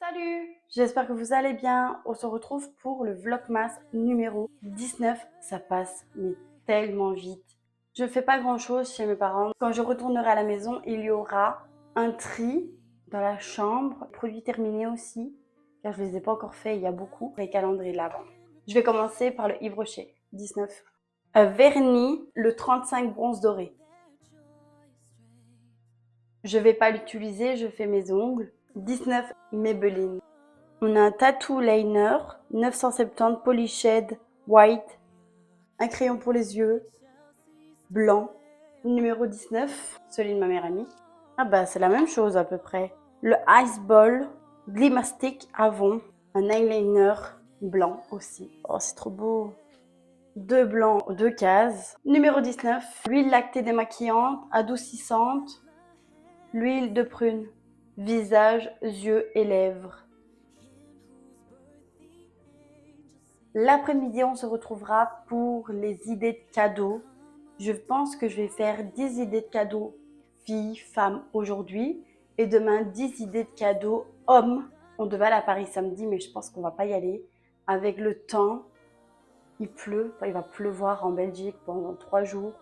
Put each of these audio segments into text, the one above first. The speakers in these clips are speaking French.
Salut! J'espère que vous allez bien. On se retrouve pour le Vlogmas numéro 19. Ça passe mais tellement vite. Je ne fais pas grand chose chez mes parents. Quand je retournerai à la maison, il y aura un tri dans la chambre. Produits terminés aussi, car je ne les ai pas encore faits. Il y a beaucoup. Les calendriers là-bas. Je vais commencer par le Yves Rocher 19. Vernis, le 35 bronze doré. Je vais pas l'utiliser, je fais mes ongles. 19 Maybelline. On a un tattoo liner 970 Polished White. Un crayon pour les yeux blanc. Numéro 19, celui de ma meilleure amie. Ah bah c'est la même chose à peu près. Le Ice Ball Glimastic Avon. Un eyeliner blanc aussi. Oh c'est trop beau. Deux blancs, deux cases. Numéro 19, l'huile lactée démaquillante, adoucissante. L'huile de prune, visage, yeux et lèvres. L'après-midi, on se retrouvera pour les idées de cadeaux. Je pense que je vais faire 10 idées de cadeaux filles, femmes aujourd'hui. Et demain, 10 idées de cadeaux hommes. On devait aller à Paris samedi, mais je pense qu'on va pas y aller. Avec le temps, il pleut, il va pleuvoir en Belgique pendant 3 jours.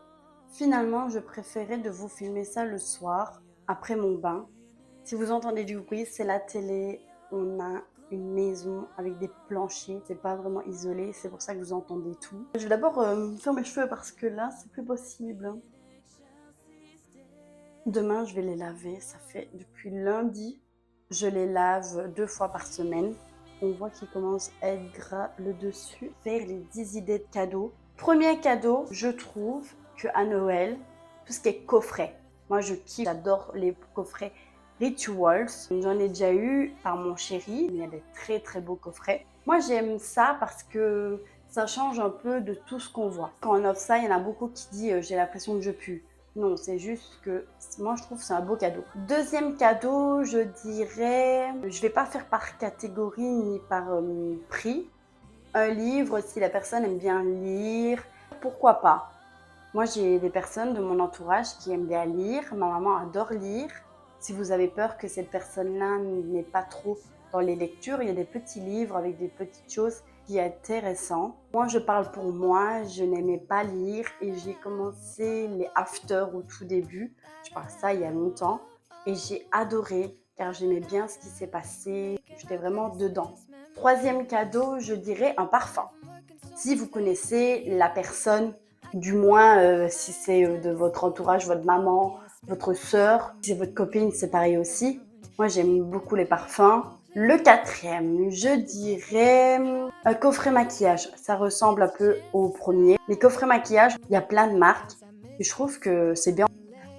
Finalement, je préférais de vous filmer ça le soir, après mon bain. Si vous entendez du bruit, c'est la télé. On a une maison avec des planchers. C'est pas vraiment isolé, c'est pour ça que vous entendez tout. Je vais d'abord faire mes cheveux parce que là, c'est plus possible. Demain, je vais les laver. Ça fait depuis lundi. Je les lave 2 fois par semaine. On voit qu'il commence à être gras le dessus. Faire les 10 idées de cadeaux. Premier cadeau, je trouve qu'à Noël, tout ce qui est coffret. Moi, je kiffe, j'adore les coffrets Rituals. J'en ai déjà eu par mon chéri. Il y a des très très beaux coffrets. Moi, j'aime ça parce que ça change un peu de tout ce qu'on voit. Quand on offre ça, il y en a beaucoup qui disent j'ai l'impression que je pue. Non, c'est juste que moi, je trouve que c'est un beau cadeau. Deuxième cadeau, je dirais, je vais pas faire par catégorie ni par prix. Un livre, si la personne aime bien lire, pourquoi pas. Moi, j'ai des personnes de mon entourage qui aiment bien lire. Ma maman adore lire. Si vous avez peur que cette personne-là n'est pas trop dans les lectures, il y a des petits livres avec des petites choses qui sont intéressantes. Moi, je parle pour moi. Je n'aimais pas lire et j'ai commencé les after au tout début. Je parle ça il y a longtemps et j'ai adoré car j'aimais bien ce qui s'est passé. J'étais vraiment dedans. Troisième cadeau, je dirais un parfum. Si vous connaissez la personne, du moins si c'est de votre entourage, votre maman, votre sœur, si c'est votre copine, c'est pareil aussi. Moi, j'aime beaucoup les parfums. Le quatrième, je dirais un coffret maquillage. Ça ressemble un peu au premier. Les coffrets maquillage, il y a plein de marques et je trouve que c'est bien.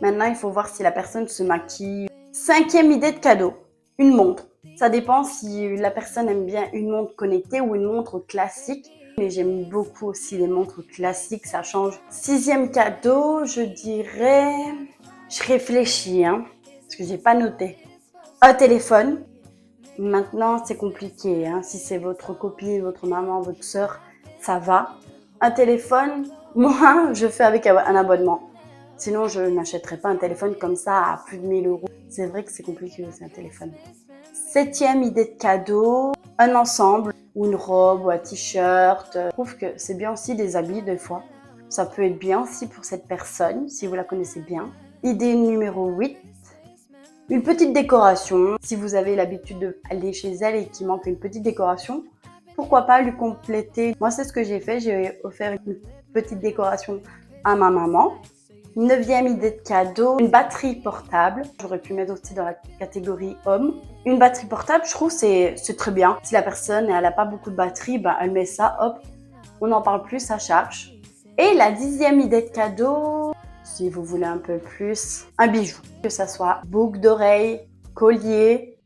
Maintenant, il faut voir si la personne se maquille. Cinquième idée de cadeau, une montre. Ça dépend si la personne aime bien une montre connectée ou une montre classique. Mais j'aime beaucoup aussi les montres classiques, ça change. Sixième cadeau, je dirais... Je réfléchis, parce que j'ai pas noté. Un téléphone. Maintenant, c'est compliqué. Si c'est votre copine, votre maman, votre soeur, ça va. Un téléphone, moi, je fais avec un abonnement. Sinon, je n'achèterais pas un téléphone comme ça à plus de 1000 €. C'est vrai que c'est compliqué, c'est un téléphone. Septième idée de cadeau, un ensemble, ou une robe, ou un t-shirt. Je trouve que c'est bien aussi des habits des fois. Ça peut être bien aussi pour cette personne, si vous la connaissez bien. Idée numéro 8, une petite décoration. Si vous avez l'habitude d'aller chez elle et qu'il manque une petite décoration, pourquoi pas lui compléter. Moi, c'est ce que j'ai fait, j'ai offert une petite décoration à ma maman. Neuvième idée de cadeau, une batterie portable. J'aurais pu mettre aussi dans la catégorie homme. Une batterie portable, je trouve c'est très bien. Si la personne elle n'a pas beaucoup de batterie, elle met ça, hop, on n'en parle plus, ça charge. Et la 10e idée de cadeau, si vous voulez un peu plus, un bijou. Que ça soit boucle d'oreille, collier,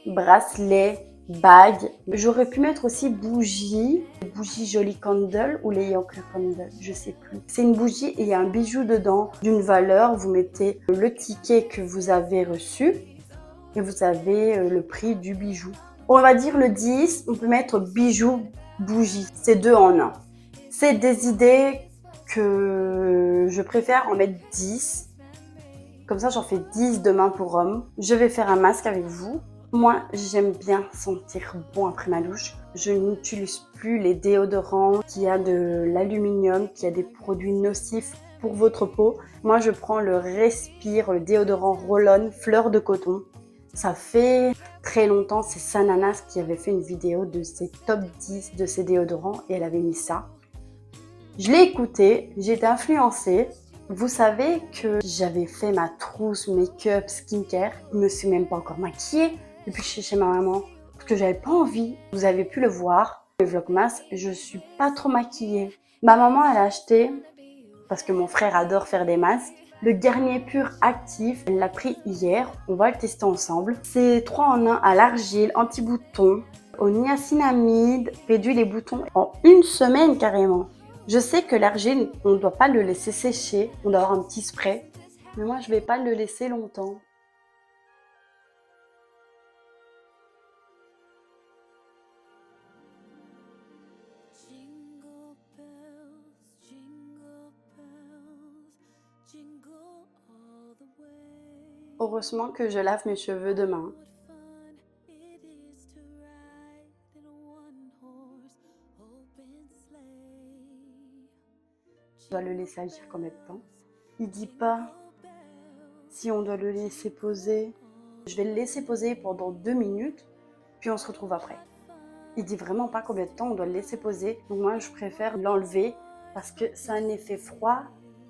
bracelet, bague. J'aurais pu mettre aussi bougie jolie candle ou les Yankee candle, je sais plus. C'est une bougie et il y a un bijou dedans d'une valeur. Vous mettez le ticket que vous avez reçu et vous avez le prix du bijou. On va dire le 10, on peut mettre bijou, bougie. C'est 2 en 1. C'est des idées que je préfère en mettre 10. Comme ça, j'en fais 10 demain pour homme. Je vais faire un masque avec vous. Moi, j'aime bien sentir bon après ma douche. Je n'utilise plus les déodorants qui a de l'aluminium, qui a des produits nocifs pour votre peau. Moi, je prends le Respire, le déodorant Roll-On fleur de coton. Ça fait très longtemps, c'est Sananas qui avait fait une vidéo de ses top 10 de ses déodorants et elle avait mis ça. Je l'ai écouté, j'ai été influencée. Vous savez que j'avais fait ma trousse make-up skincare. Je me suis même pas encore maquillée depuis que je suis chez ma maman parce que j'avais pas envie. Vous avez pu le voir. Le Vlogmas, je suis pas trop maquillée. Ma maman, elle a acheté, parce que mon frère adore faire des masques, le Garnier Pur Actif. Elle l'a pris hier. On va le tester ensemble. C'est 3 en 1 à l'argile, anti-bouton, au niacinamide, réduit les boutons en une semaine carrément. Je sais que l'argile, on ne doit pas le laisser sécher, on doit avoir un petit spray. Mais moi, je ne vais pas le laisser longtemps. Jingle bells, jingle bells, jingle all the way. Heureusement que je lave mes cheveux demain. What fun it is to ride in a one-horse open sleigh. Je dois le laisser agir combien de temps? Il dit pas si on doit le laisser poser. Je vais le laisser poser pendant 2 minutes, puis on se retrouve après. Il dit vraiment pas combien de temps on doit le laisser poser. Donc moi, je préfère l'enlever parce que c'est un effet froid.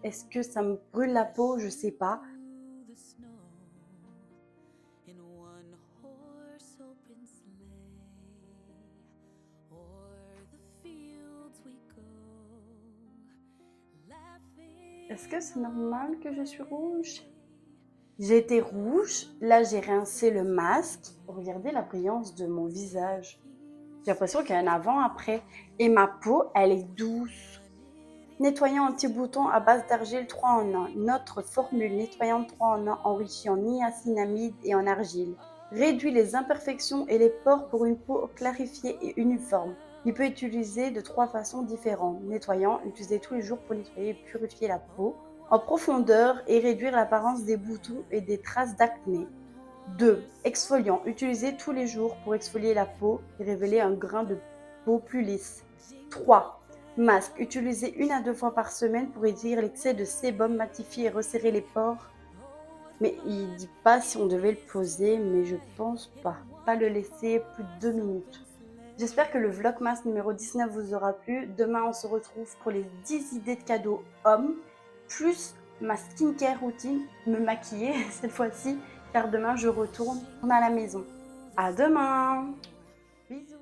Est-ce que ça me brûle la peau? Je sais pas. The snow in a one-horse open sleigh. O'er the fields we go, laughing. Est-ce que c'est normal que je suis rouge? J'ai été rouge. Là, j'ai rincé le masque. Regardez la brillance de mon visage. J'ai l'impression qu'il y a un avant-après. Et ma peau, elle est douce. Nettoyant anti-bouton à base d'argile 3 en 1. Notre formule nettoyante 3 en 1 enrichie en niacinamide et en argile. Réduit les imperfections et les pores pour une peau clarifiée et uniforme. Il peut être utilisé de 3 façons différentes. Nettoyant, utilisé tous les jours pour nettoyer et purifier la peau. En profondeur et réduire l'apparence des boutons et des traces d'acné. 2. Exfoliant, utilisé tous les jours pour exfolier la peau et révéler un grain de peau plus lisse. 3. Masque, utilisé 1 à 2 fois par semaine pour réduire l'excès de sébum, matifier et resserrer les pores. Mais il dit pas si on devait le poser, mais je pense pas. Pas le laisser plus de 2 minutes. J'espère que le Vlogmas numéro 19 vous aura plu. Demain, on se retrouve pour les 10 idées de cadeaux hommes, plus ma skincare routine, me maquiller cette fois-ci, car demain, je retourne à la maison. À demain! Bisous!